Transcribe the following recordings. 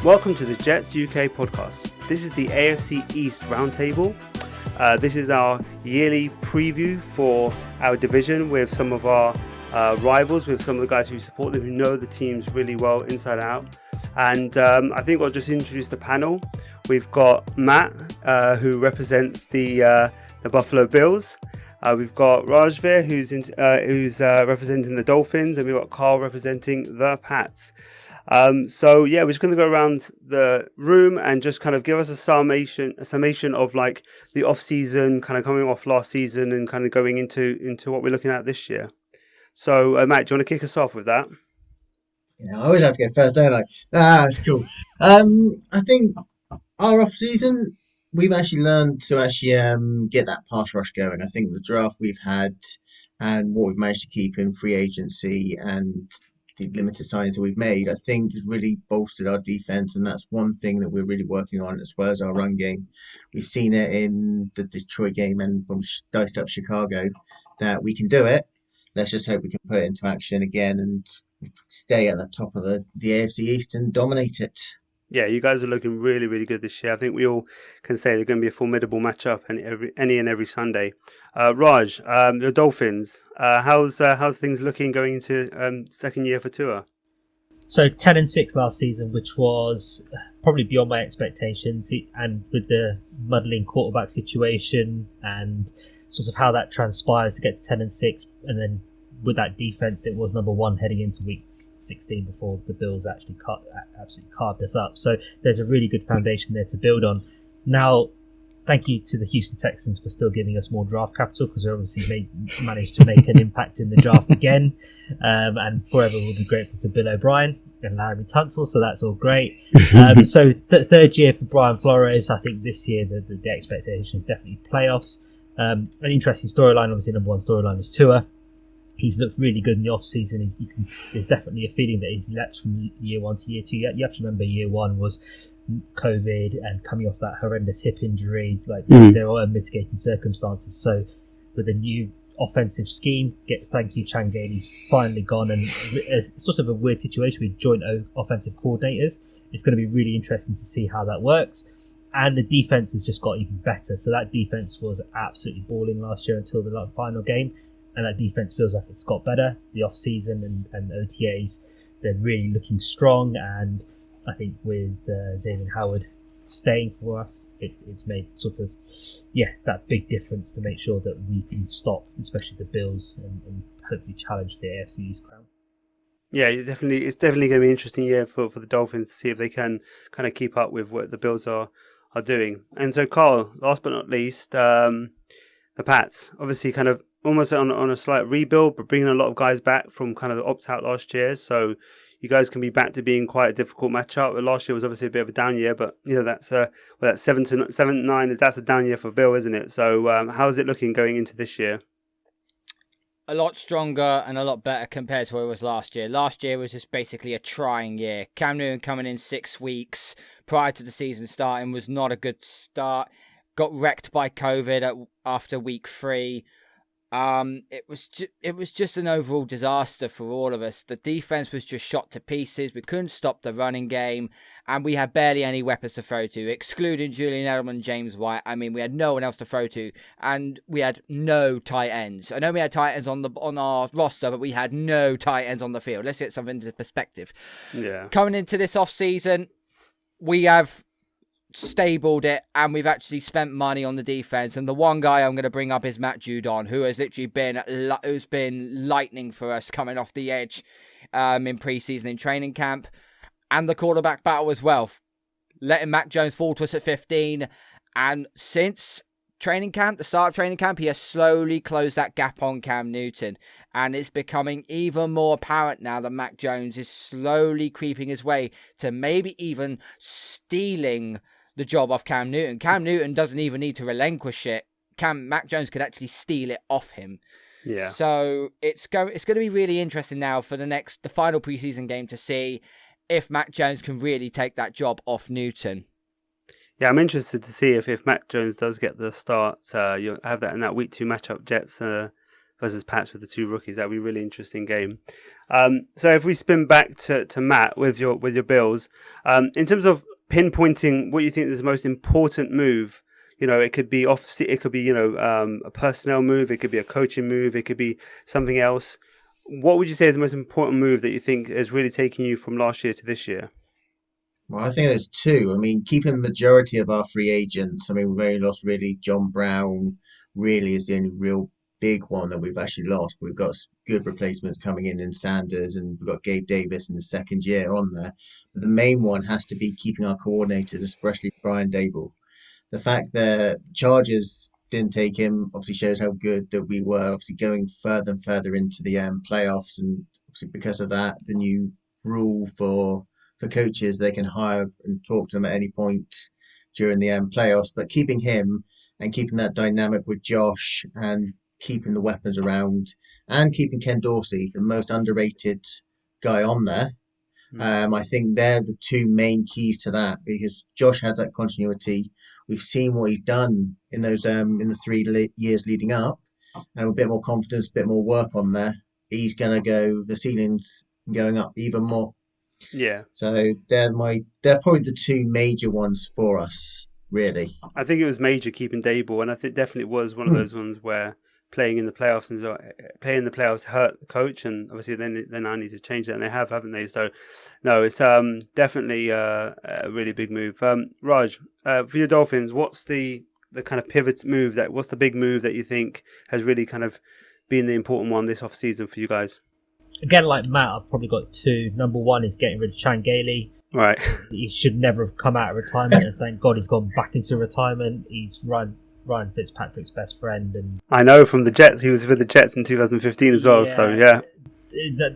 Welcome to the Jets UK podcast. This is the AFC East Roundtable. This is our yearly preview for our division with some of our rivals, with some of the guys who support them, who know the teams really well inside out. And I think I'll just introduce the panel. We've got Matt, who represents the Buffalo Bills. We've got Rajveer, who's representing the Dolphins, and we've got Karl representing the Pats. We're just going to go around the room and just kind of give us a summation of like the off season, kind of coming off last season and kind of going into what we're looking at this year. So, Matt, do you want to kick us off with that? Yeah, I always have to go first, don't I? That's cool. I think our off season, we've actually learned to get that pass rush going. I think the draft we've had and what we've managed to keep in free agency and the limited signings that we've made, I think has really bolstered our defense, and that's one thing that we're really working on, as well as our run game. We've seen it in the Detroit game and when we diced up Chicago that we can do it. Let's just hope we can put it into action again and stay at the top of the AFC East and dominate it. Yeah, you guys are looking really, really good this year. I think we all can say they're going to be a formidable matchup any and every Sunday. Raj, the Dolphins, how's things looking going into second year for Tua? So 10-6 last season, which was probably beyond my expectations, and with the muddling quarterback situation and sort of how that transpires to get to 10-6, and then with that defense, it was number one heading into week 16 before the Bills actually absolutely carved us up. So there's a really good foundation there to build on. Now, thank you to the Houston Texans for still giving us more draft capital, because we obviously managed to make an impact in the draft again, and forever we'll be grateful to Bill O'Brien and Larry Tunsil, so that's all great. So third year for Brian Flores. I think this year the expectation is definitely playoffs. An interesting storyline, obviously number one storyline is Tua. He's looked really good in the off-season. There's definitely a feeling that he's leapt from year one to year two. You have to remember year one was COVID and coming off that horrendous hip injury. There are mitigating circumstances. So with a new offensive scheme, thank you, Chan Gailey's finally gone, and sort of a weird situation with joint offensive coordinators. It's going to be really interesting to see how that works. And the defense has just got even better. So that defense was absolutely balling last year until the final game. And that defense feels like it's got better. The off-season and OTAs, they're really looking strong. And I think with Javon Howard staying for us, it's made sort of, that big difference to make sure that we can stop, especially the Bills, and hopefully challenge the AFC East crown. Yeah, it's definitely going to be an interesting year for the Dolphins to see if they can kind of keep up with what the Bills are doing. And so, Karl, last but not least, the Pats, obviously kind of almost on a slight rebuild, but bringing a lot of guys back from kind of the opt-out last year. So you guys can be back to being quite a difficult matchup. Last year was obviously a bit of a down year, but that's 7-9. That's a down year for Bill, isn't it? So how is it looking going into this year? A lot stronger and a lot better compared to what it was last year. Last year was just basically a trying year. Cam Newton coming in 6 weeks prior to the season starting was not a good start. Got wrecked by COVID after week 3. It was just an overall disaster for all of us. The defense was just shot to pieces. We couldn't stop the running game, and we had barely any weapons to throw to, excluding Julian Edelman, James White. I mean, we had no one else to throw to, and we had no tight ends. I know we had tight ends on our roster, but we had no tight ends on the field. Let's get something into perspective. Yeah. Coming into this off season, we have stabled it, and we've actually spent money on the defense. And the one guy I'm going to bring up is Matt Judon, who has literally been lightning for us coming off the edge in preseason, in training camp, and the quarterback battle as well, letting Mac Jones fall to us at 15. And since the start of training camp, he has slowly closed that gap on Cam Newton, and it's becoming even more apparent now that Mac Jones is slowly creeping his way to maybe even stealing the job off Cam Newton. Cam Newton doesn't even need to relinquish it. Mac Jones could actually steal it off him. Yeah. So it's going to be really interesting now for the final preseason game to see if Mac Jones can really take that job off Newton. Yeah, I'm interested to see if Mac Jones does get the start. You'll have that in that week 2 matchup, Jets versus Pats with the two rookies. That'll be a really interesting game. So if we spin back to Matt with your Bills, in terms of pinpointing what you think is the most important move, it could be it could be a personnel move, it could be a coaching move, it could be something else. What would you say is the most important move that you think is really taking you from last year to this year? Well, I think there's two. I mean, keeping the majority of our free agents. I mean, we've only lost really John Brown. Really, is the only real big one that we've actually lost. We've got good replacements coming in Sanders, and we've got Gabe Davis in the second year on there. But the main one has to be keeping our coordinators, especially Brian Dable. The fact that the Chargers didn't take him obviously shows how good that we were. Obviously, going further and further into the playoffs, and obviously because of that, the new rule for coaches, they can hire and talk to him at any point during the playoffs. But keeping him and keeping that dynamic with Josh and keeping the weapons around and keeping Ken Dorsey, the most underrated guy on there, I think they're the two main keys to that, because Josh has that continuity. We've seen what he's done in those in the 3 years leading up, and with a bit more confidence, a bit more work on there, he's gonna go. The ceiling's going up even more. Yeah. So they're probably the two major ones for us, really. I think it was major keeping Dable, and I think definitely was one of those ones where playing in the playoffs hurt the coach, and obviously then I need to change that, and they have, haven't they? So no, it's definitely a really big move. Raj, for your Dolphins, what's the kind of pivot move what's the big move that you think has really kind of been the important one this off season for you guys? Again, like Matt, I've probably got two. Number one is getting rid of Chan Gailey. Right. He should never have come out of retirement, and thank God he's gone back into retirement. He's Ryan Fitzpatrick's best friend, and I know from the Jets, he was with the Jets in 2015 as well. So yeah,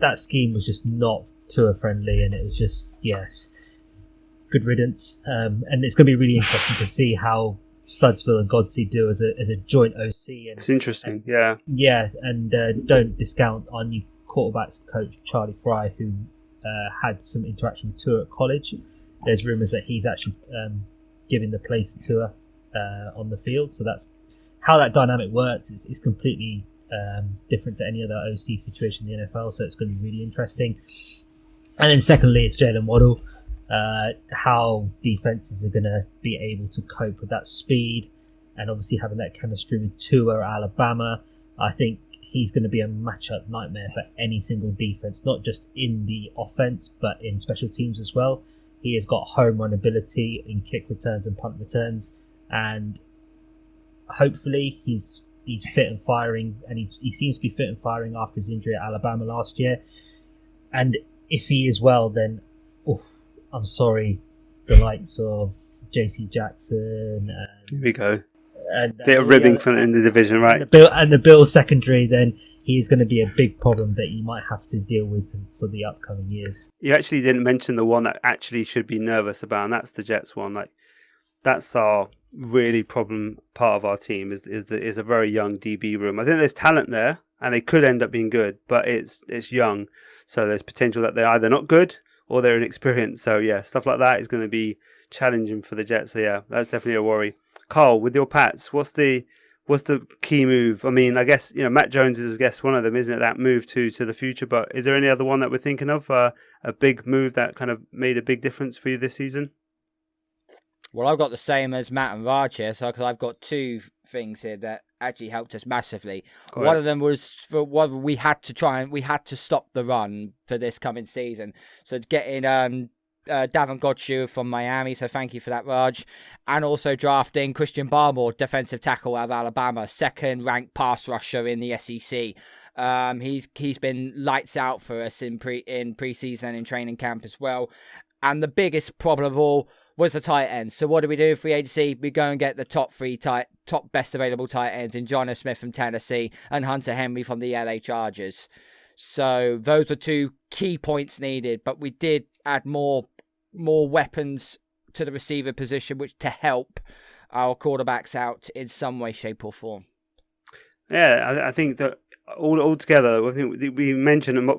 that scheme was just not tour friendly, and it was just good riddance. And it's going to be really interesting to see how Studsville and Godsey do as a joint OC. And it's interesting, and don't discount our new quarterbacks coach Charlie Fry, who had some interaction with Tua at college. There's rumours that he's actually giving the place to Tua on the field, so that's how that dynamic works. It's completely different to any other OC situation in the NFL, so it's going to be really interesting. And then secondly, it's Jalen Waddle. How defenses are going to be able to cope with that speed, and obviously having that chemistry with Tua at Alabama. I think he's going to be a matchup nightmare for any single defense, not just in the offense, but in special teams as well. He has got home run ability in kick returns and punt returns, and hopefully he's fit and firing, and he seems to be fit and firing after his injury at Alabama last year. And if he is well, then I'm sorry, the likes of J.C. Jackson. Here we go. And bit of ribbing in the division, right? And the Bills secondary, then he is going to be a big problem that you might have to deal with for the upcoming years. You actually didn't mention the one that actually should be nervous about, and that's the Jets one. Like, that's our really problem part of our team is a very young DB room. I think there's talent there, and they could end up being good, but it's young, so there's potential that they're either not good or they're inexperienced. So yeah, stuff like that is going to be challenging for the Jets. So yeah, that's definitely a worry. Karl, with your Pats, what's the key move? I mean, I guess Matt Jones is, I guess, one of them, isn't it? That move to the future. But is there any other one that we're thinking of? A big move that kind of made a big difference for you this season? Well, I've got the same as Matt and Raj here, so because I've got two things here that actually helped us massively. Correct. One of them was for what we had to stop the run for this coming season. So getting Davon Godchaux from Miami, so thank you for that, Raj. And also drafting Christian Barmore, defensive tackle out of Alabama, second-ranked pass rusher in the SEC. He's been lights out for us in preseason and training camp as well. And the biggest problem of all was the tight ends. So what do we do? Free agency, we go and get the top best available tight ends in Jonnu Smith from Tennessee and Hunter Henry from the LA Chargers. So those are two key points needed, but we did add more weapons to the receiver position, which to help our quarterbacks out in some way, shape, or form. Yeah, I think that all together, I think we mentioned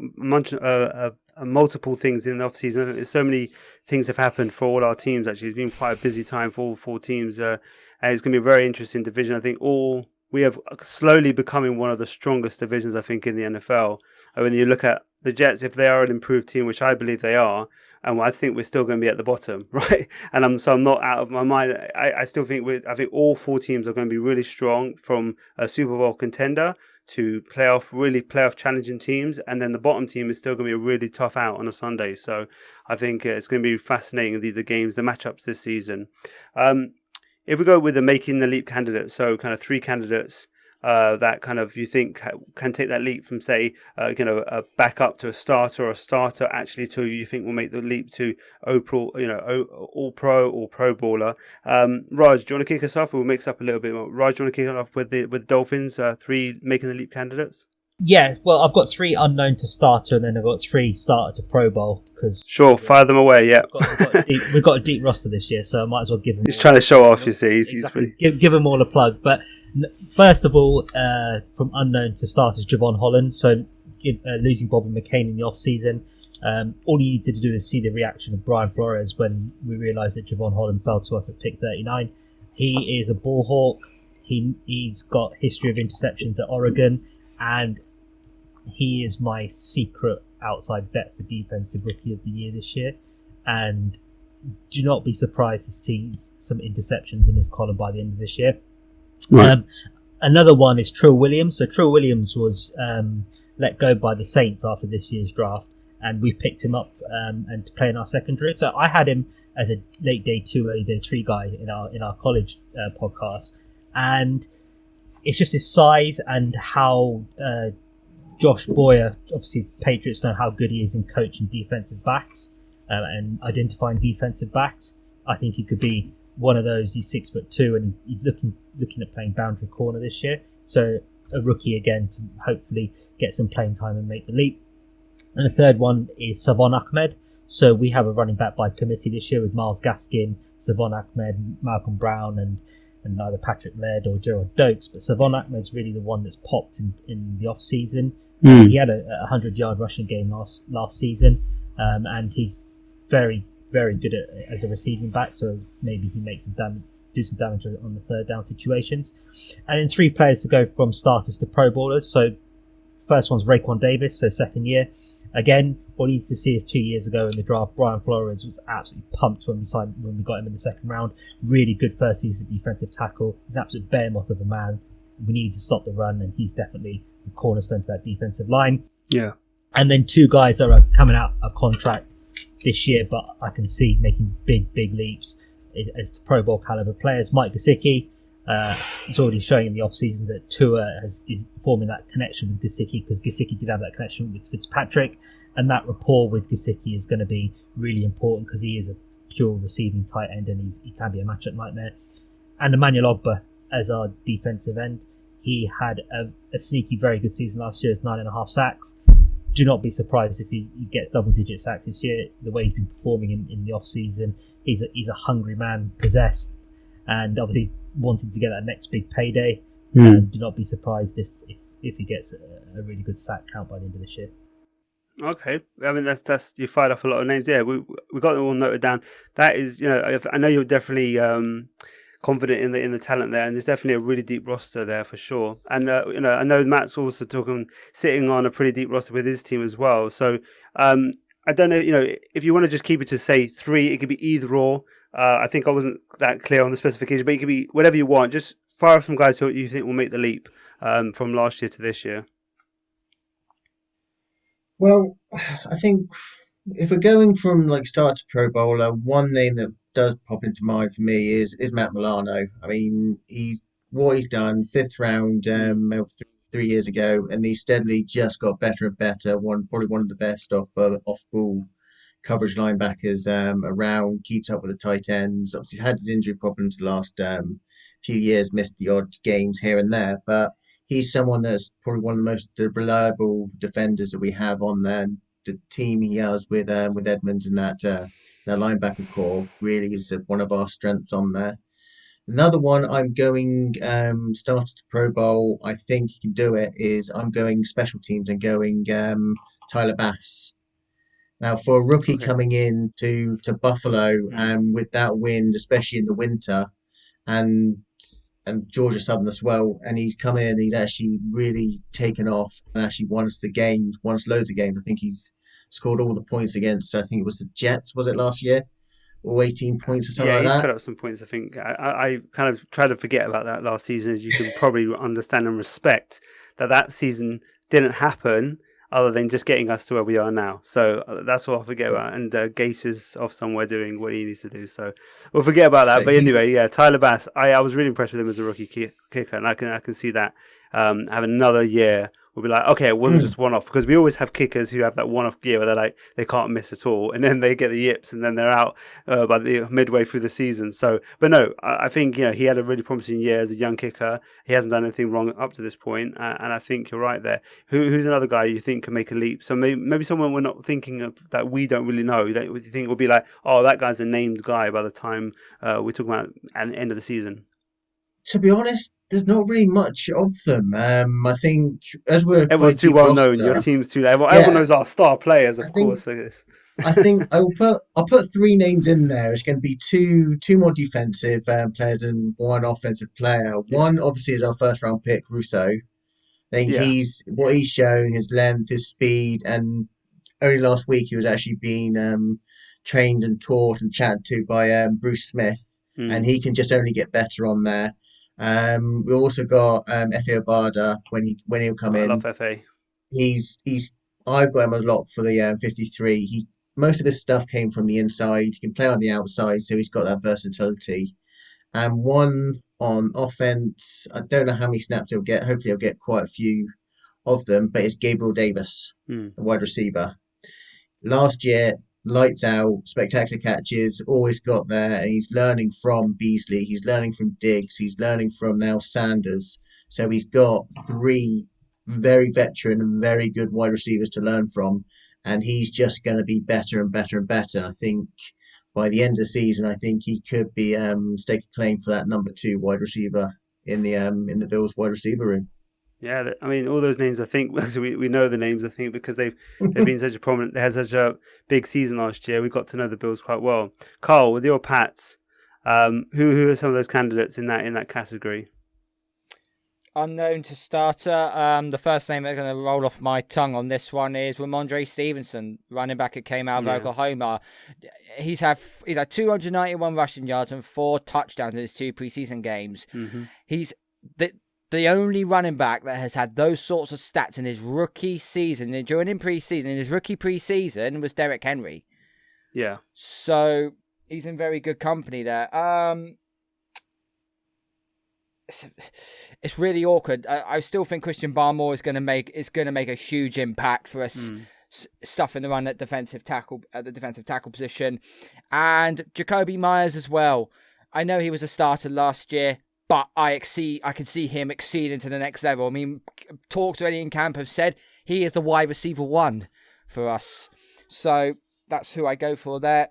multiple things in the off season. There's so many things have happened for all our teams. Actually, it's been quite a busy time for all four teams, and it's going to be a very interesting division. I think all we have slowly becoming one of the strongest divisions, I think, in the NFL. And when you look at the Jets, if they are an improved team, which I believe they are, and I think we're still going to be at the bottom, right? And I'm not out of my mind. I still think I think all 4 teams are going to be really strong, from a Super Bowl contender to playoff challenging teams, and then the bottom team is still going to be a really tough out on a Sunday. So I think it's going to be fascinating, the games, the matchups this season. If we go with the making the leap candidates, so kind of 3 candidates that kind of you think can take that leap from, say, a backup to a starter, or a starter actually to you think will make the leap to all pro or pro baller. Raj, do you want to kick us off? We'll mix up a little bit more. Raj, do you want to kick it off with the Dolphins, 3 making the leap candidates? Yeah, well, I've got 3 unknown to starter, and then I've got 3 starter to Pro Bowl. Sure, fire them away. Yeah, we've got a deep roster this year, so I might as well give them. He's trying to show off. You see, exactly. Give them all a plug. But first of all, from unknown to starters, Javon Holland. So losing Bobby McCain in the off season, all you needed to do is see the reaction of Brian Flores when we realised that Javon Holland fell to us at pick 39. He is a ball hawk. He's got history of interceptions at Oregon, and he is my secret outside bet for Defensive Rookie of the Year this year. And do not be surprised to see some interceptions in his column by the end of this year. Right. Another one is Trill Williams. So Trill Williams was let go by the Saints after this year's draft, and we picked him up and to play in our secondary. So I had him as a late day 2, early day 3 guy in our college podcast, and it's just his size and how Josh Boyer, obviously Patriots know how good he is in coaching defensive backs and identifying defensive backs. I think he could be one of those. He's 6'2", and he's looking at playing boundary corner this year. So a rookie again to hopefully get some playing time and make the leap. And the third one is Savon Ahmed. So we have a running back by committee this year with Miles Gaskin, Savon Ahmed, Malcolm Brown, and either Patrick Laird or Gerald Dokes. But Savon Ahmed's really the one that's popped in the off season. He had a 100-yard rushing game last season, and he's very, very good as a receiving back. So maybe he makes do some damage on the third down situations. And then 3 players to go from starters to Pro Bowlers. So first one's Rayquan Davis, so second year. Again, all you need to see is 2 years ago in the draft, Brian Flores was absolutely pumped when we got him in the second round. Really good first season defensive tackle. He's an absolute behemoth of a man. We need to stop the run, and he's definitely the cornerstone for that defensive line. Yeah. And then 2 guys that are coming out of contract this year, but I can see making big leaps as the Pro Bowl caliber players. Mike Gesicki, it's already showing in the offseason that Tua is forming that connection with Gesicki, because Gesicki did have that connection with Fitzpatrick, and that rapport with Gesicki is going to be really important because he is a pure receiving tight end, and he can be a matchup nightmare. And Emmanuel Ogbah as our defensive end. He had a sneaky, very good season last year with 9.5 sacks. Do not be surprised if he gets double-digit sacks this year. The way he's been performing in the off-season, he's a hungry man, possessed, and obviously wanting to get that next big payday. Do not be surprised if he gets a really good sack count by the end of this year. Okay, I mean that's you fired off a lot of names. Yeah, we got them all noted down. That is, I know you're definitely confident in the talent there, and there's definitely a really deep roster there for sure. And I know Matt's also sitting on a pretty deep roster with his team as well. So I don't know, if you want to just keep it to say 3, it could be either or. I think I wasn't that clear on the specification, but it could be whatever you want. Just fire off some guys who you think will make the leap from last year to this year. Well, I think if we're going from start to Pro Bowler, one name that does pop into mind for me is Matt Milano. I mean, what he's done, 5th round 3 years ago, and he's steadily just got better and better. Probably one of the best off ball coverage linebackers around. Keeps up with the tight ends. Obviously, he's had his injury problems the last few years, missed the odd games here and there, but he's someone that's probably one of the most reliable defenders that we have on the team. He has with Edmonds and that linebacker core really is one of our strengths on there. Another one I'm going starter to Pro Bowl. I think he can do it. I'm going special teams and going Tyler Bass. Now, for a rookie coming in to Buffalo with that wind, especially in the winter, and and Georgia Southern as well. And he's come in, he's actually really taken off and actually won us loads of games. I think he's scored all the points against, I think it was the Jets, was it last year? Or 18 points or something Yeah, like he that. put up some points. I think I kind of tried to forget about that last season, as you can probably understand and respect that season didn't happen other than just getting us to where we are now. So that's all I forget about. And Gase is off somewhere doing what he needs to do. So we'll forget about that. But anyway, yeah, Tyler Bass, I was really impressed with him as a rookie kicker, and I can see that having another year. We'll be like, okay, it wasn't just one off, because we always have kickers who have that one off year where they're like, they can't miss at all, and then they get the yips, and then they're out by the midway through the season. So, but no, I think he had a really promising year as a young kicker. He hasn't done anything wrong up to this point, and I think you're right there. Who's another guy you think can make a leap? So maybe someone we're not thinking of that we don't really know that you think will be like, oh, that guy's a named guy by the time we talk about at the end of the season. To be honest, there's not really much of them. I think as we're everyone's too well known. Your team's too. Everyone knows our star players, of course. For this, I think I'll put three names in there. It's going to be two more defensive players and one offensive player. One obviously is our first round pick, Russo. I think he's shown, his length, his speed, and only last week he was actually being trained and taught and chatted to by Bruce Smith, and he can just only get better on there. We also got Efe Obada when he'll come in. I love Efe. I've got him a lot for the 53. Most of his stuff came from the inside. He can play on the outside, so he's got that versatility. And one on offense, I don't know how many snaps he'll get. Hopefully he'll get quite a few of them, but it's Gabriel Davis, the wide receiver. Last year, lights out, spectacular catches, always got there, and he's learning from Beasley, he's learning from Diggs, he's learning from now Sanders. So he's got three very veteran and very good wide receivers to learn from, and he's just going to be better and better and better. And I think by the end of the season, I think he could be stake a claim for that number 2 wide receiver in the Bills wide receiver room. Yeah, I mean, all those names, I think, we know the names, I think, because they've been such a prominent, they had such a big season last year. We got to know the Bills quite well. Karl, with your Pats, who are some of those candidates in that category? Unknown to starter. The first name that's going to roll off my tongue on this one is Ramondre Stevenson, running back that came out of Oklahoma. He's had 291 rushing yards and 4 touchdowns in his 2 preseason games. Mm-hmm. He's the only running back that has had those sorts of stats in his rookie season. During his rookie preseason was Derrick Henry. Yeah. So he's in very good company there. It's really awkward. I still think Christian Barmore is going to make a huge impact for us. Stuff in the run at the defensive tackle position, and Jacoby Myers as well. I know he was a starter last year, but I can see him exceeding to the next level. I mean, talks already in camp have said he is the wide receiver 1 for us. So that's who I go for there.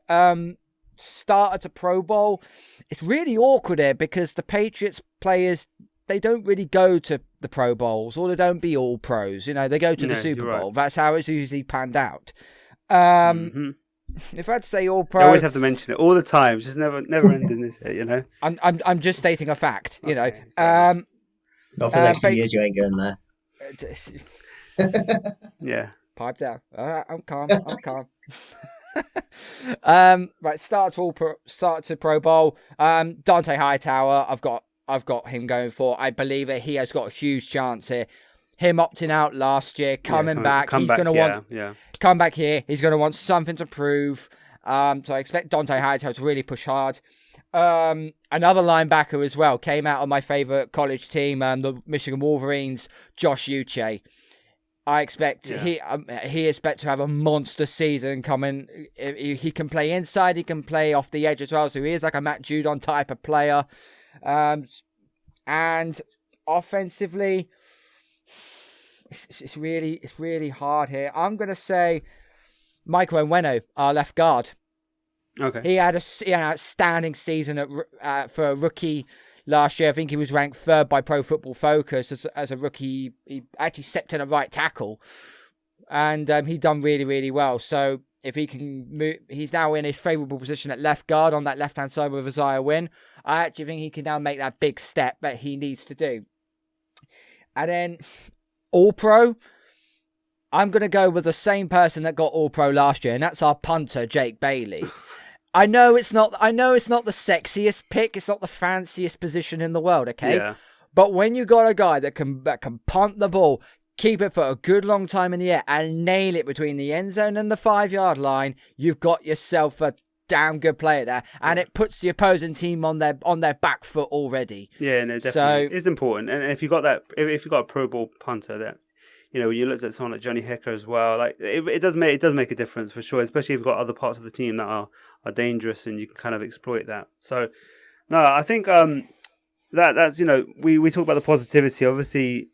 Starter to Pro Bowl. It's really awkward here because the Patriots players, they don't really go to the Pro Bowls, or they don't be all pros. They go to the Super Bowl. Right. That's how it's usually panned out. If I had to say all pro, I always have to mention it all the time. It's just never ending, is it? I'm just stating a fact. Okay. Not for the next few years. You ain't going there. Yeah. Pipe down. All right, I'm calm. Right. Start to Pro Bowl. Dante Hightower. I've got him going for. I believe that he has got a huge chance here. Him opting out last year, coming back. He's going to want come back here. He's going to want something to prove. So I expect Dante Hightower to really push hard. Another linebacker as well came out of my favorite college team, the Michigan Wolverines, Josh Uche. I expect he expects to have a monster season coming. He can play inside, he can play off the edge as well. So he is like a Matt Judon type of player. And offensively, it's really hard here. I'm gonna say Michael Onwenu, our left guard. Okay. He had an outstanding season for a rookie last year. I think he was ranked 3rd by Pro Football Focus as a rookie. He actually stepped in a right tackle, and he done really, really well. So if he can move, he's now in his favourable position at left guard on that left-hand side with Isaiah Wynn. I actually think he can now make that big step that he needs to do. And then All-Pro, I'm going to go with the same person that got All-Pro last year, and that's our punter, Jake Bailey. I know it's not the sexiest pick, it's not the fanciest position in the world, okay? Yeah. But when you got a guy that can punt the ball, keep it for a good long time in the air, and nail it between the end zone and the 5-yard line, you've got yourself a damn good player there, and it puts the opposing team on their back foot already. Yeah, no, definitely. It's important. And if you got that, if you got a Pro Bowl punter that, you know, you looked at someone like Johnny Hecker as well, like it does make a difference for sure, especially if you've got other parts of the team that are dangerous and you can kind of exploit that. So no, I think that's, you know, we talk about the positivity. Obviously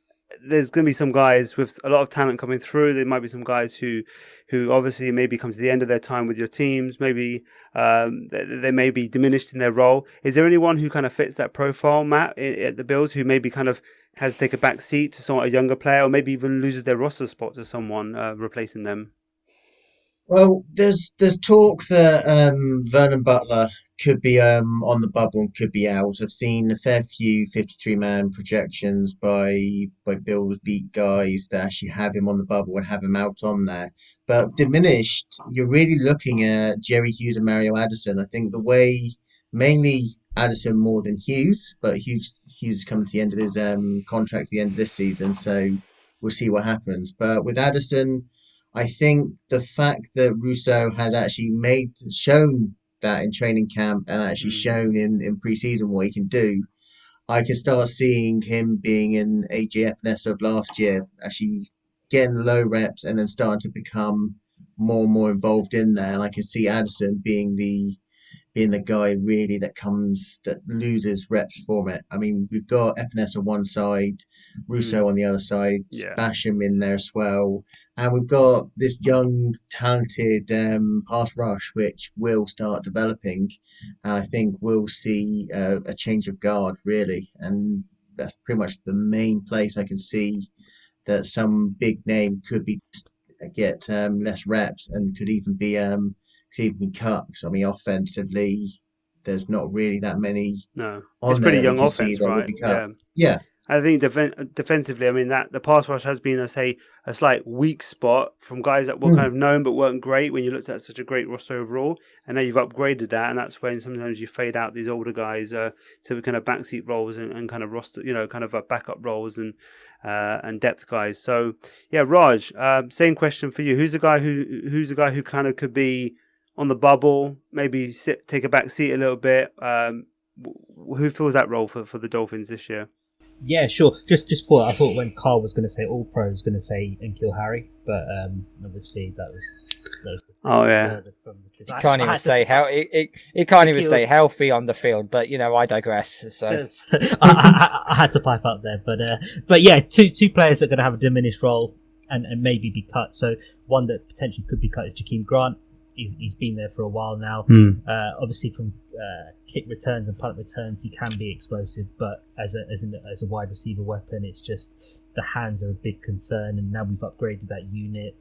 there's going to be some guys with a lot of talent coming through. There might be some guys who obviously maybe come to the end of their time with your teams. Maybe they may be diminished in their role. Is there anyone who kind of fits that profile, Matt, at the Bills, who maybe kind of has to take a back seat to someone, a younger player, or maybe even loses their roster spot to someone replacing them? Well, there's talk that Vernon Butler could be on the bubble and could be out. I've seen a fair few 53-man projections by Bills beat guys that actually have him on the bubble and have him out on there. But diminished, you're really looking at Jerry Hughes and Mario Addison. I think the way, mainly Addison more than Hughes, but Hughes is coming to the end of his contract at the end of this season, so we'll see what happens. But with Addison, I think the fact that Russo has actually shown that in training camp and actually shown in pre-season what he can do, I can start seeing him being in AJ Epinesa of last year, actually getting the low reps and then starting to become more and more involved in there. And I can see Addison being the guy really that loses reps from it. I mean, we've got Epinesa on one side, Russo on the other side, Basham in there as well. And we've got this young, talented pass rush, which will start developing. And I think we'll see a change of guard, really. And that's pretty much the main place I can see that some big name could get less reps and could even be cut. Because, I mean, offensively, there's not really that many. No, it's pretty young offense, right? Yeah. I think defensively, I mean, that the pass rush has been, a slight weak spot from guys that were kind of known but weren't great when you looked at such a great roster overall. And now you've upgraded that, and that's when sometimes you fade out these older guys to kind of backseat roles and kind of roster, you know, kind of backup roles and depth guys. So yeah, Raj, same question for you. Who's the guy who kind of could be on the bubble, maybe take a back seat a little bit? Who fills that role for the Dolphins this year? Yeah, sure. Just for I thought when Karl was going to say All Pro, was going to say N'Keal Harry, but obviously that was He can't even stay stay healthy on the field, but you know, I digress. So I had to pipe up there, but yeah, two players that are going to have a diminished role and maybe be cut. So one that potentially could be cut is Jakeem Grant. He's been there for a while now. Obviously, from kick returns and punt returns, he can be explosive, but as a wide receiver weapon, it's just the hands are a big concern. And now we've upgraded that unit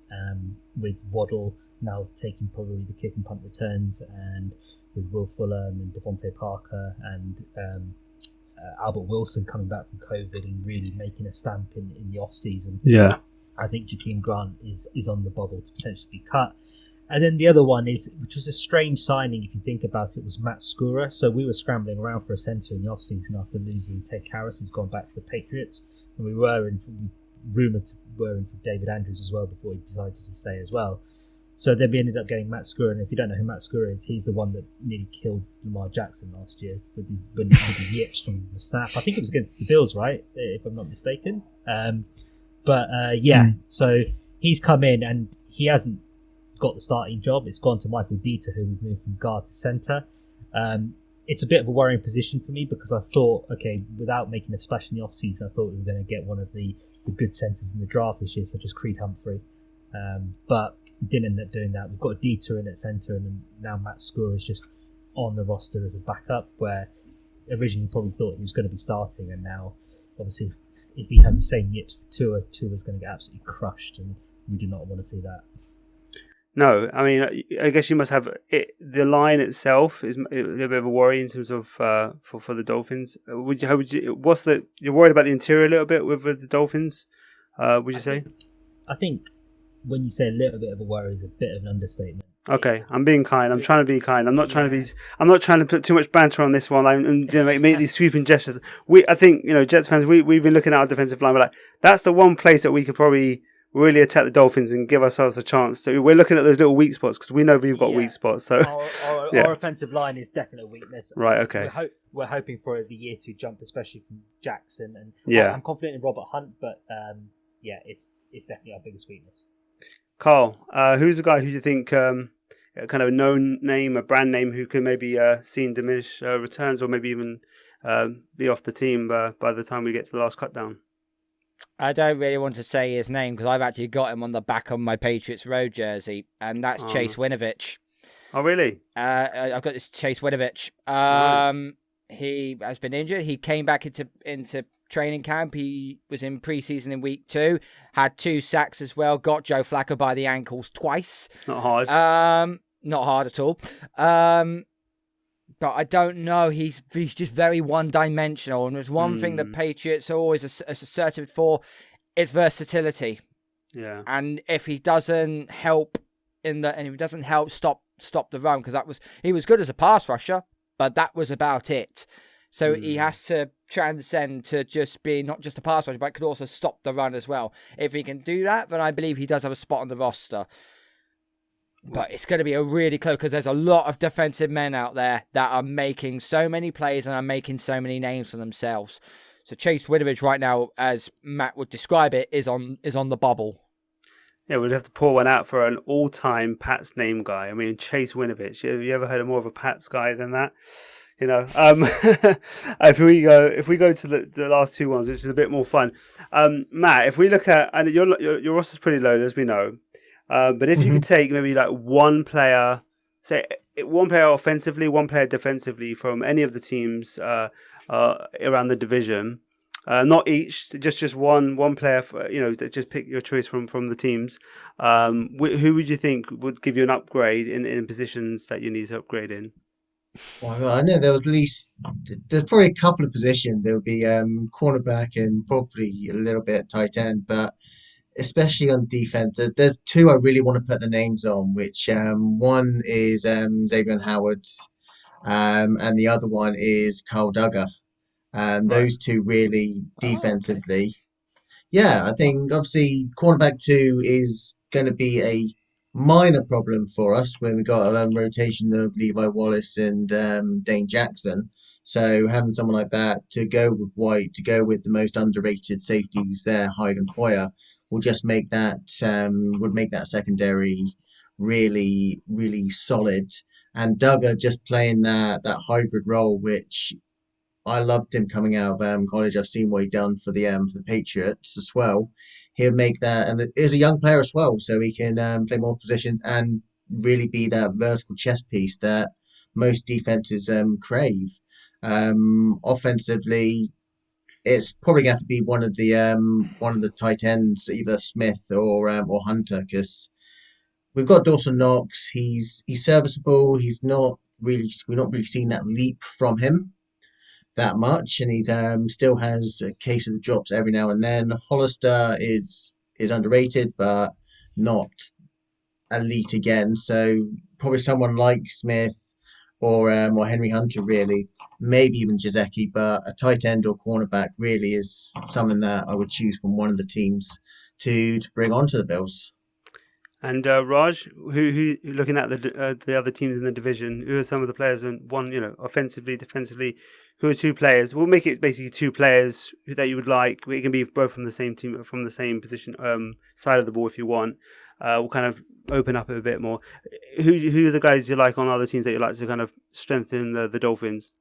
with Waddle now taking probably the kick and punt returns, and with Will Fuller and Devontae Parker and Albert Wilson coming back from COVID and really making a stamp in the off season. Yeah, I think Jakeem Grant is on the bubble to potentially be cut. And then the other one which was a strange signing if you think about it, was Matt Skura. So we were scrambling around for a centre in the off-season after losing Ted Karras, who's gone back to the Patriots. And we were rumoured to were in for David Andrews as well before he decided to stay as well. So then we ended up getting Matt Skura. And if you don't know who Matt Skura is, he's the one that nearly killed Lamar Jackson last year with the yips from the snap. I think it was against the Bills, right? If I'm not mistaken. So he's come in and he hasn't got the starting job. It's gone to Michael Dieter, who we've moved from guard to centre. It's a bit of a worrying position for me because I thought, okay, without making a splash in the off-season, I thought we were going to get one of the good centres in the draft this year, such as Creed Humphrey. But didn't end up doing that. We've got Dieter in at centre, and now Matt Skura is just on the roster as a backup, where originally probably thought he was going to be starting, and now, obviously, if he has the same yips for Tua's going to get absolutely crushed, and we do not want to see that. No, I mean, I guess you must have it. The line itself is a little bit of a worry in terms of for the Dolphins. You're worried about the interior a little bit with the Dolphins? Would you say? I think when you say a little bit of a worry is a bit of an understatement. Okay, I'm being kind. I'm trying to be kind. I'm not trying to be. I'm not trying to put too much banter on this one and make these sweeping gestures. I think Jets fans. We've been looking at our defensive line. We're like, that's the one place that we could probably really attack the Dolphins and give ourselves a chance. So we're looking at those little weak spots because we know we've got weak spots. So our offensive line is definitely a weakness. Right. Okay. We're hoping for the year to jump, especially from Jackson, and I'm confident in Robert Hunt, but it's definitely our biggest weakness. Karl, who's the guy who you think kind of a known name, a brand name, who can maybe see and diminish returns, or maybe even be off the team by the time we get to the last cut down? I don't really want to say his name because I've actually got him on the back of my Patriots road jersey, and that's Chase Winovich. Oh, really? I've got this Chase Winovich. He has been injured. He came back into training camp. He was in preseason in week 2, had 2 sacks as well, got Joe Flacco by the ankles twice. Not hard. Not hard at all. But I don't know. He's just very one-dimensional. And there's one thing the Patriots are always assertive for, is versatility. Yeah. And if he doesn't help stop the run, because he was good as a pass rusher, but that was about it. So he has to transcend to just be not just a pass rusher, but could also stop the run as well. If he can do that, then I believe he does have a spot on the roster. But it's going to be a really close, because there's a lot of defensive men out there that are making so many plays and are making so many names for themselves. So Chase Winovich right now, as Matt would describe it, is on the bubble. Yeah, we'd have to pour one out for an all-time Pats name guy. I mean, Chase Winovich. Have you ever heard of more of a Pats guy than that? If we go to the last 2 ones, which is a bit more fun. Matt, if we look at, and your roster's pretty loaded, as we know. But if you could take maybe like one player offensively, one player defensively from any of the teams around the division, not each, just one player. Just pick your choice from the teams. Who would you think would give you an upgrade in positions that you need to upgrade in? Well, I know there's probably a couple of positions. There would be cornerback and probably a little bit tight end, but especially on defense, there's 2 I really want to put the names on, which one is Savon Howard, and the other one is Karl Duggar. Those 2 really defensively. Okay. Yeah, I think obviously cornerback 2 is going to be a minor problem for us when we got a rotation of Levi Wallace and Dane Jackson. So having someone like that to go with White, to go with the most underrated safeties there, Hyde and Hoyer, will just make that secondary really, really solid. And Duggar just playing that hybrid role, which I loved him coming out of college. I've seen what he done for the Patriots as well. He'll make that, and is a young player as well, so he can play more positions and really be that vertical chess piece that most defenses crave. Offensively, it's probably going to have to be one of the tight ends, either Smith or Hunter, because we've got Dawson Knox. He's serviceable. We're not really seeing that leap from him that much, and he's still has a case of the drops every now and then. Hollister is underrated, but not elite again. So probably someone like Smith or Henry Hunter, really. Maybe even Jazeki, but a tight end or cornerback really is something that I would choose from one of the teams to bring onto the Bills. And Raj, who looking at the other teams in the division, who are some of the players, and one, offensively, defensively, who are 2 players? We'll make it basically 2 players that you would like. It can be both from the same team, from the same position, side of the ball if you want. We'll kind of open up a bit more. Who are the guys you like on other teams that you like to kind of strengthen the Dolphins?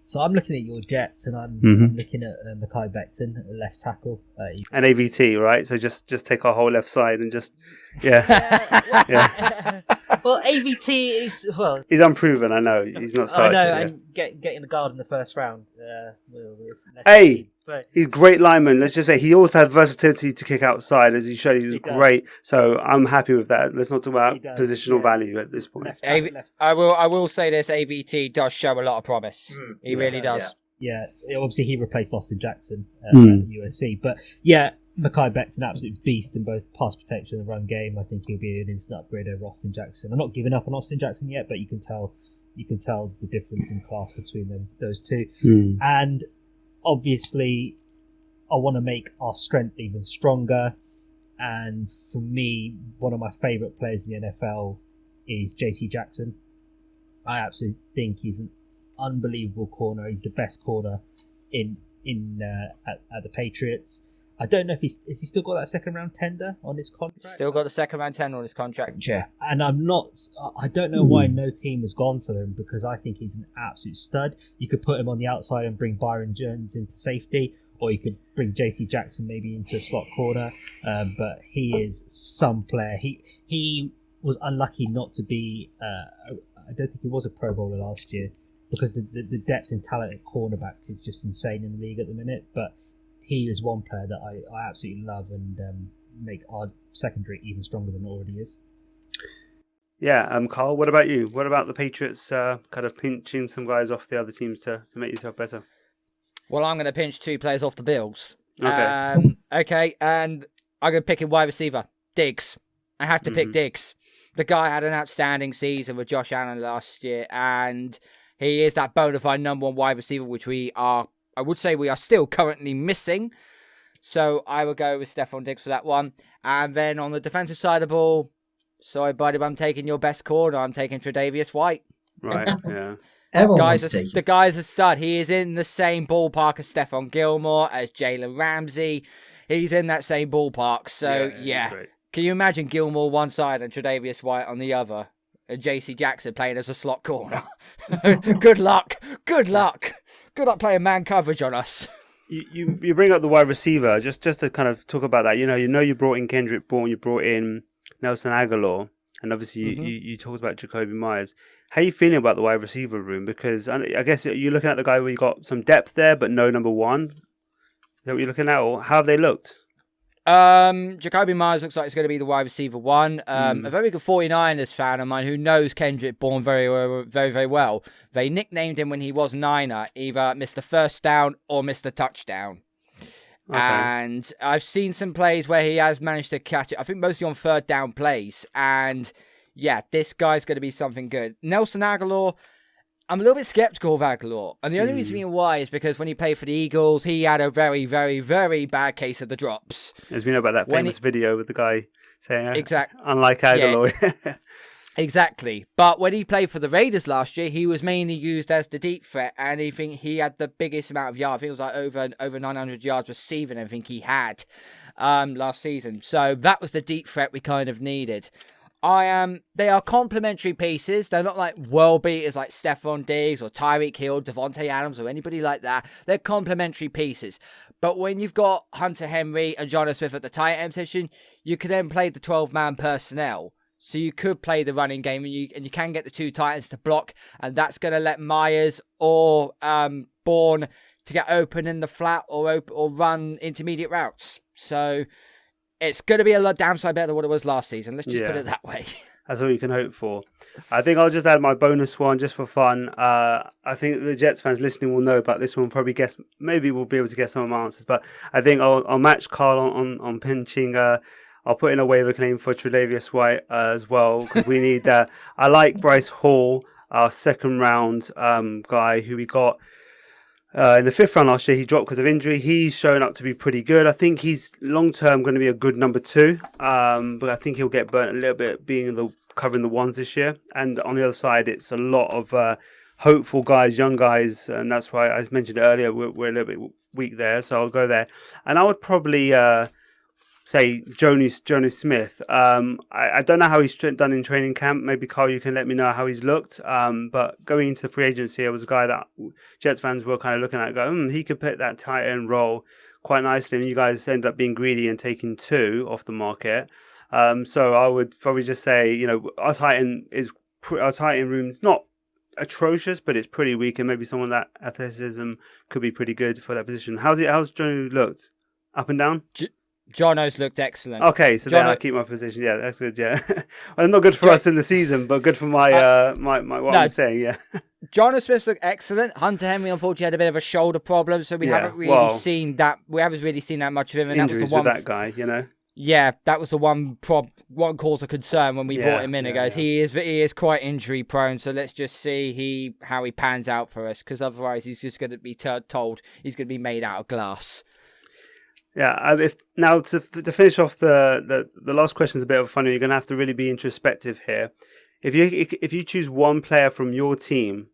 So I'm looking at your Jets, and I'm looking at Mekhi Becton, left tackle. And AVT, right? So just take our whole left side and just, yeah. Well, AVT is he's unproven. I know he's not started. I know, and getting the guard in the first round. Hey, But He's a great lineman. Let's just say he also had versatility to kick outside, as he showed. He was great. So I'm happy with that. Let's not talk about positional value at this point. I will say this: AVT does show a lot of promise. He really does. Yeah, obviously he replaced Austin Jackson at USC, but yeah, Mekhi Beck's an absolute beast in both pass protection and run game. I think he'll be an instant upgrade over Austin Jackson. I'm not giving up on Austin Jackson yet, but you can tell the difference in class between those two. And obviously, I want to make our strength even stronger. And for me, one of my favourite players in the NFL is JC Jackson. I absolutely think he's an unbelievable corner. He's the best corner at the Patriots. I don't know if has he still got that second round tender on his contract? Still got the second round tender on his contract. Yeah. And I don't know why no team has gone for him, because I think he's an absolute stud. You could put him on the outside and bring Byron Jones into safety, or you could bring JC Jackson maybe into a slot corner. But he is some player. He was unlucky not to be. I don't think he was a Pro Bowler last year, because the depth and talent at cornerback is just insane in the league at the minute. But he is one player that I absolutely love and make our secondary even stronger than it already is. Yeah, Karl, what about you? What about the Patriots kind of pinching some guys off the other teams to make yourself better? Well, I'm going to pinch 2 players off the Bills. Okay. Okay, and I'm going to pick a wide receiver, Diggs. I have to pick Diggs. The guy had an outstanding season with Josh Allen last year, and he is that bona fide number 1 wide receiver, which I would say we are still currently missing. So I will go with Stephon Diggs for that one. And then on the defensive side of the ball, sorry, buddy, but I'm taking your best corner. I'm taking Tre'Davious White. Right, yeah. The guy's a stud. He is in the same ballpark as Stephon Gilmore, as Jalen Ramsey. He's in that same ballpark. So, yeah. Can you imagine Gilmore one side and Tre'Davious White on the other? And JC Jackson playing as a slot corner. Good luck. Good luck. Good luck playing man coverage on us. You bring up the wide receiver, just to kind of talk about that. You know you brought in Kendrick Bourne, you brought in Nelson Aguilar, and obviously you talked about Jacoby Myers. How are you feeling about the wide receiver room? Because I guess you're looking at the guy where you got some depth there, but no number 1. Is that what you're looking at, or how have they looked? Jacoby Myers looks like he's going to be the wide receiver 1. A very good 49ers fan of mine who knows Kendrick Bourne very, very, very well. They nicknamed him when he was Niner either Mr. First Down or Mr. Touchdown. Okay. And I've seen some plays where he has managed to catch it. I think mostly on 3rd down plays. And yeah, this guy's going to be something good. Nelson Aguilar, I'm a little bit skeptical of Aguilar. And the only reason why is because when he played for the Eagles, he had a very, very, very bad case of the drops. As we know about that famous video with the guy saying, exactly, unlike Aguilar. Yeah. Exactly. But when he played for the Raiders last year, he was mainly used as the deep threat. And I think he had the biggest amount of yards. I think it was like over 900 yards receiving, I think he had last season. So that was the deep threat we kind of needed. They are complementary pieces. They're not like world beaters like Stephon Diggs or Tyreek Hill, Devontae Adams or anybody like that. They're complementary pieces. But when you've got Hunter Henry and Jonathan Smith at the tight end position, you can then play the 12-man personnel. So you could play the running game and you can get the 2 tight ends to block, and that's going to let Myers or Bourne to get open in the flat or run intermediate routes. So it's going to be a lot downside better than what it was last season. Let's just put it that way. That's all you can hope for. I think I'll just add my bonus one just for fun. I think the Jets fans listening will know about this one. Probably guess, maybe we'll be able to guess some of my answers. But I think I'll match Karl on pinching. I'll put in a waiver claim for Tre'Davious White as well, because we need that. I like Bryce Hall, our 2nd round guy who we got in the 5th round last year. He dropped because of injury. He's shown up to be pretty good. I think he's long-term going to be a good number 2, but I think he'll get burnt a little bit covering the 1s this year. And on the other side, it's a lot of hopeful guys, young guys, and that's why I mentioned it earlier, we're a little bit weak there, so I'll go there. And I would probably say Jonas Smith. I don't know how he's done in training camp. Maybe Karl, you can let me know how he's looked. But going into free agency, it was a guy that Jets fans were kind of looking at, going, he could put that tight end role quite nicely. And you guys ended up being greedy and taking 2 off the market. So I would probably just say, our tight end room's not atrocious, but it's pretty weak, and maybe someone that athleticism could be pretty good for that position. How's Jono looked? Up and down? Jono's looked excellent. Okay, so then I keep my position. Yeah, that's good. Yeah, well, not good for us in the season, but good for my what I'm saying. Yeah, Jono Smith looked excellent. Hunter Henry unfortunately had a bit of a shoulder problem, so we haven't really seen that. We haven't really seen that much of him. And injuries that was the one with that guy, you know. Yeah, that was the one cause of concern when we brought him in. He is quite injury prone, so let's just see how he pans out for us, because otherwise he's just going to be told he's going to be made out of glass. Yeah, if now to finish off the last question is a bit of a funny. You're going to have to really be introspective here. If you choose one player from your team,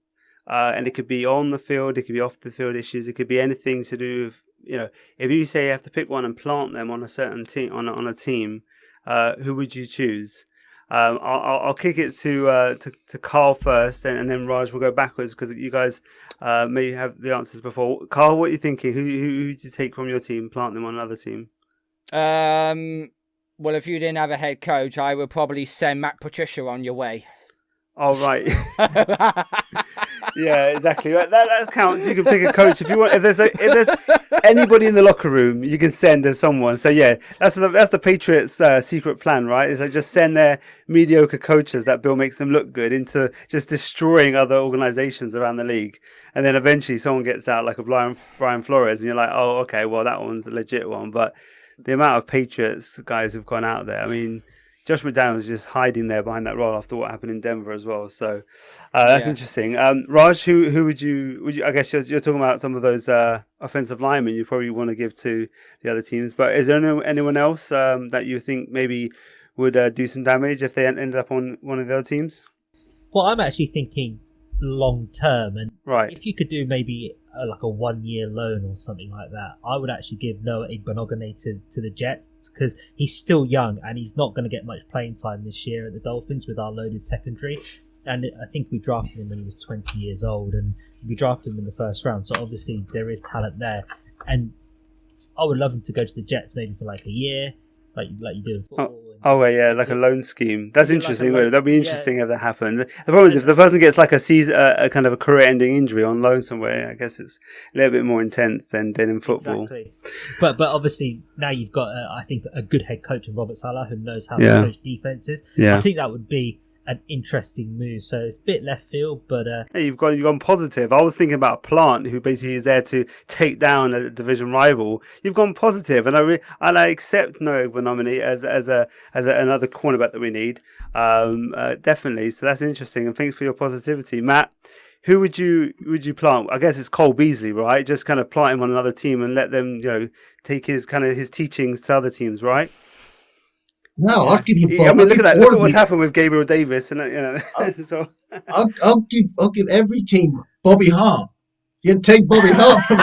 and it could be on the field, it could be off the field issues, it could be anything to do with, you know, if you say you have to pick one and plant them on a certain team on a team, who would you choose? I'll kick it to Karl first, and then Raj will go backwards, because you guys may have the answers before. Karl, what are you thinking? Who would you take from your team, plant them on another team? Well, if you didn't have a head coach, I would probably send Matt Patricia on your way. Oh, right. Yeah, exactly. That counts. You can pick a coach if you want. If there's anybody in the locker room, you can send as someone. So yeah, that's the Patriots' secret plan, right? Is they just send their mediocre coaches that Bill makes them look good into just destroying other organizations around the league, and then eventually someone gets out like a Brian Flores, and you're like, oh, okay, well that one's a legit one. But the amount of Patriots guys who've gone out there, I mean, Josh McDaniels is just hiding there behind that role after what happened in Denver as well. So that's interesting. Raj, who would you? I guess you're talking about some of those offensive linemen you probably want to give to the other teams. But is there anyone else that you think maybe would do some damage if they ended up on one of the other teams? Well, I'm actually thinking long term, and right. If you could do maybe like a 1-year loan or something like that, I would actually give Noah Igbenogany to the Jets, because he's still young and he's not going to get much playing time this year at the Dolphins with our loaded secondary. And I think we drafted him when he was 20 years old, and we drafted him in the first round, so obviously there is talent there. And I would love him to go to the Jets maybe for like a year, like you do in football. Like a loan scheme. That's interesting. That'd be interesting if that happened. The problem is if the person gets like a kind of a career-ending injury on loan somewhere, I guess it's a little bit more intense than in football. Exactly. But obviously now you've got I think a good head coach in Robert Saleh who knows how to coach defenses. Yeah. I think that would be an interesting move. So it's a bit left field, but hey, you've gone positive. I was thinking about Plant, who basically is there to take down a division rival. You've gone positive, and I accept Noah Igbenogany as another cornerback that we need. Definitely. So that's interesting, and thanks for your positivity, Matt. Who would you plant? I guess it's Cole Beasley, right? Just kind of plant him on another team and let them, take his teachings to other teams, right? No, I'll give you. Yeah, I mean, look at that. Look at what's happened with Gabriel Davis, and so I'll give every team Bobby Hart. You take Bobby Hart from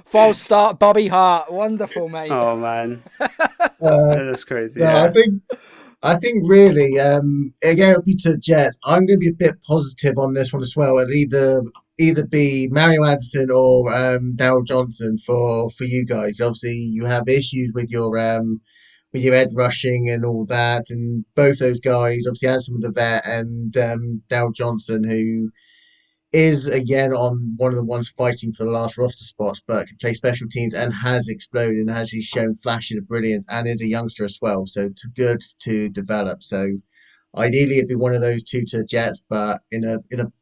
false start, Bobby Hart. Wonderful, mate. Oh man, that's crazy. No, yeah. I think really, again, it'll be to the Jets. I'm going to be a bit positive on this one as well. It'll either be Mario Addison or Darryl Johnson for you guys. Obviously, you have issues with your edge rushing and all that, and both those guys, obviously Addison with the vet and Darryl Johnson, who is again on one of the ones fighting for the last roster spots, but can play special teams and has exploded and has shown flashes of brilliance and is a youngster as well, so good to develop. So ideally it'd be one of those two to the Jets, but in a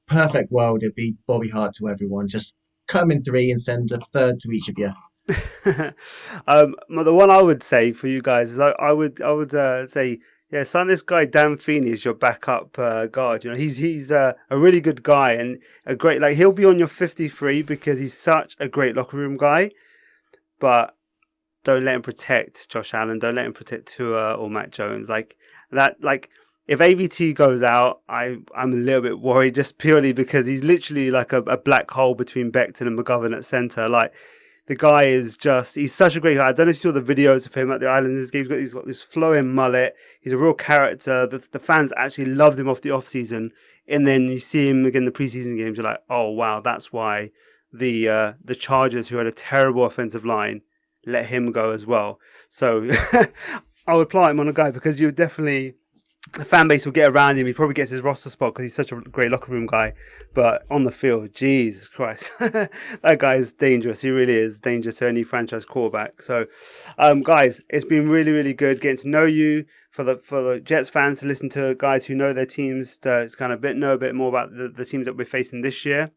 perfect world it'd be Bobby Hart to everyone. Just cut them in 3 and send a third to each of you. The one I would say for you guys is I would say, yeah, sign this guy Dan Feeney as your backup guard. He's a really good guy and a great, he'll be on your 53 because he's such a great locker room guy. But don't let him protect Josh Allen. Don't let him protect Tua or Matt Jones. If AVT goes out, I'm a little bit worried just purely because he's literally like a black hole between Becton and McGovern at center. The guy is he's such a great guy. I don't know if you saw the videos of him at the Islanders game. He's got this flowing mullet. He's a real character. The fans actually loved him off the off-season. And then you see him again in the preseason games. You're like, oh, wow, that's why the Chargers, who had a terrible offensive line, let him go as well. So I would plant him on a guy because you definitely the fan base will get around him. He probably gets his roster spot because he's such a great locker room guy. But on the field, Jesus Christ, that guy is dangerous. He really is dangerous to any franchise quarterback. So, guys, it's been really, really good getting to know you. For the Jets fans to listen to guys who know their teams, to kind of know a bit more about the teams that we're facing this year.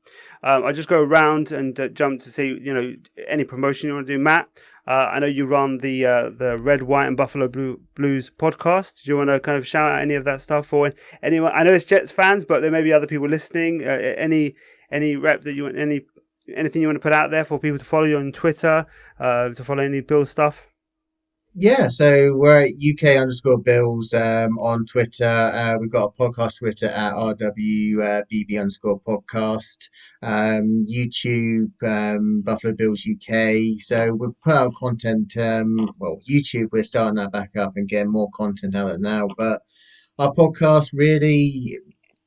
I'll just go around and jump to see, any promotion you want to do. Matt, I know you run the Red, White and Buffalo Blues podcast. Do you want to kind of shout out any of that stuff or anyone? I know it's Jets fans, but there may be other people listening. Any rep that you want, anything you want to put out there for people to follow you on Twitter, to follow any Bills stuff? Yeah, so we're at UK_Bills on Twitter. We've got a podcast Twitter at RWBB_podcast. YouTube, Buffalo Bills UK. So we put out content. YouTube, we're starting that back up and getting more content out of it now. But our podcast, really,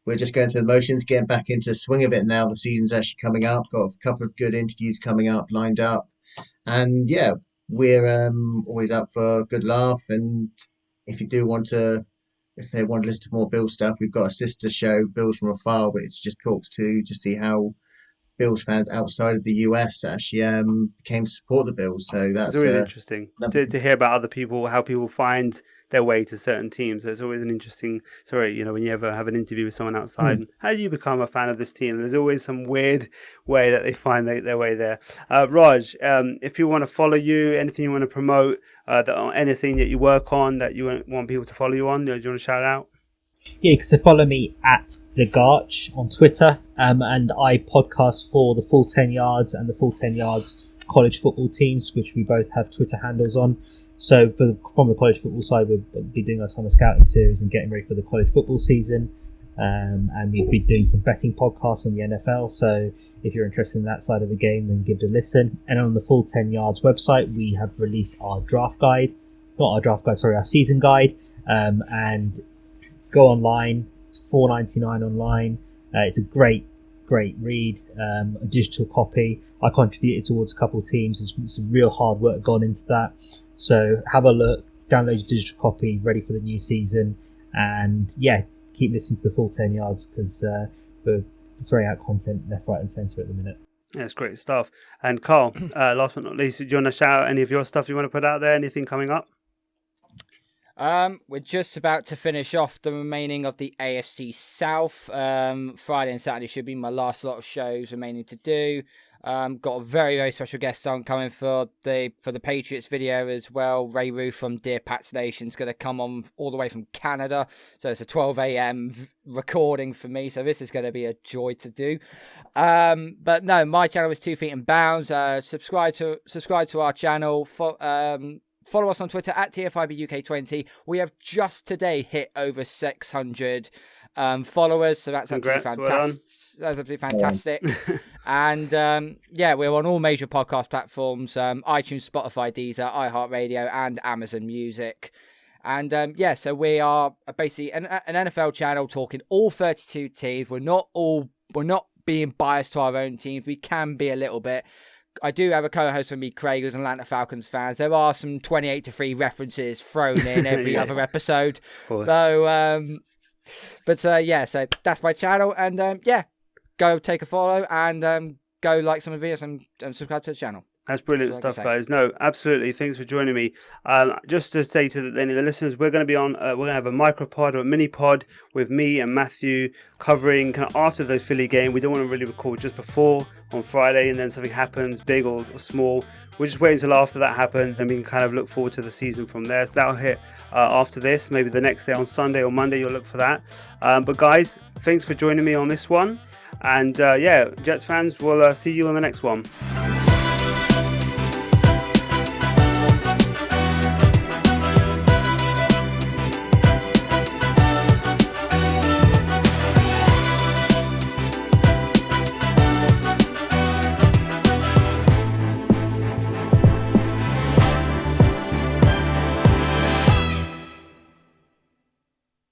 we're just going through the motions, getting back into the swing of it now. The season's actually coming up. Got a couple of good interviews coming up, lined up. And yeah, we're always up for a good laugh, and if they want to listen to more Bills stuff, we've got a sister show, Bills from Afar, which just talks to see how Bills fans outside of the US actually came to support the Bills. So that's always interesting to hear about other people, how people find their way to certain teams. There's always an interesting story, when you ever have an interview with someone outside. How do you become a fan of this team? There's always some weird way that they find their way there. Raj, if you want to follow you, anything you want to promote, anything that you work on that you want people to follow you on, do you want to shout out? Yeah, so follow me at The Garch on Twitter, and I podcast for the Full 10 Yards and the Full 10 Yards college football teams, which we both have Twitter handles on. So from the college football side, we'll be doing our summer scouting series and getting ready for the college football season. And we've been doing some betting podcasts on the NFL. So if you're interested in that side of the game, then give it a listen. And on the Full 10 Yards website, we have released our our season guide. And go online. It's $4.99 online. It's a great read, a digital copy. I contributed towards a couple of teams. It's some real hard work gone into that. So have a look, download your digital copy, ready for the new season, and yeah, keep listening to the Full 10 Yards because we're throwing out content left, right, and centre at the minute. Yeah, it's great stuff. And Karl, last but not least, do you want to shout out any of your stuff you want to put out there? Anything coming up? We're just about to finish off the remaining of the AFC South. Friday and Saturday should be my last lot of shows remaining to do. Got a very, very special guest on coming for the Patriots video as well. Ray Roof from Dear Pats Nation's going to come on all the way from Canada. So it's a 12 a.m. recording for me. So this is going to be a joy to do. But no, my channel is 2 Feet in Bounds. Subscribe to our channel. Follow us on Twitter at TFIBUK20. We have just today hit over 600 followers, so that's absolutely fantastic. Well, that's absolutely fantastic. And we're on all major podcast platforms: iTunes, Spotify, Deezer, iHeartRadio, and Amazon Music. And so we are basically an NFL channel talking all 32 teams. We're not being biased to our own teams. We can be a little bit. I do have a co-host with me, Craig, who's an Atlanta Falcons fan. There are some 28-3 references thrown in every other episode. So, so that's my channel. And go take a follow and go like some of the videos and subscribe to the channel. That's brilliant stuff, guys. No, absolutely. Thanks for joining me. Just to say to any of the listeners, we're going to be on. We're going to have a micro pod or a mini pod with me and Matthew covering kind of after the Philly game. We don't want to really record just before on Friday, and then something happens, big or small. We're just waiting until after that happens, and we can kind of look forward to the season from there. So that'll hit after this, maybe the next day on Sunday or Monday. You'll look for that. But guys, thanks for joining me on this one. And Jets fans, we'll see you on the next one.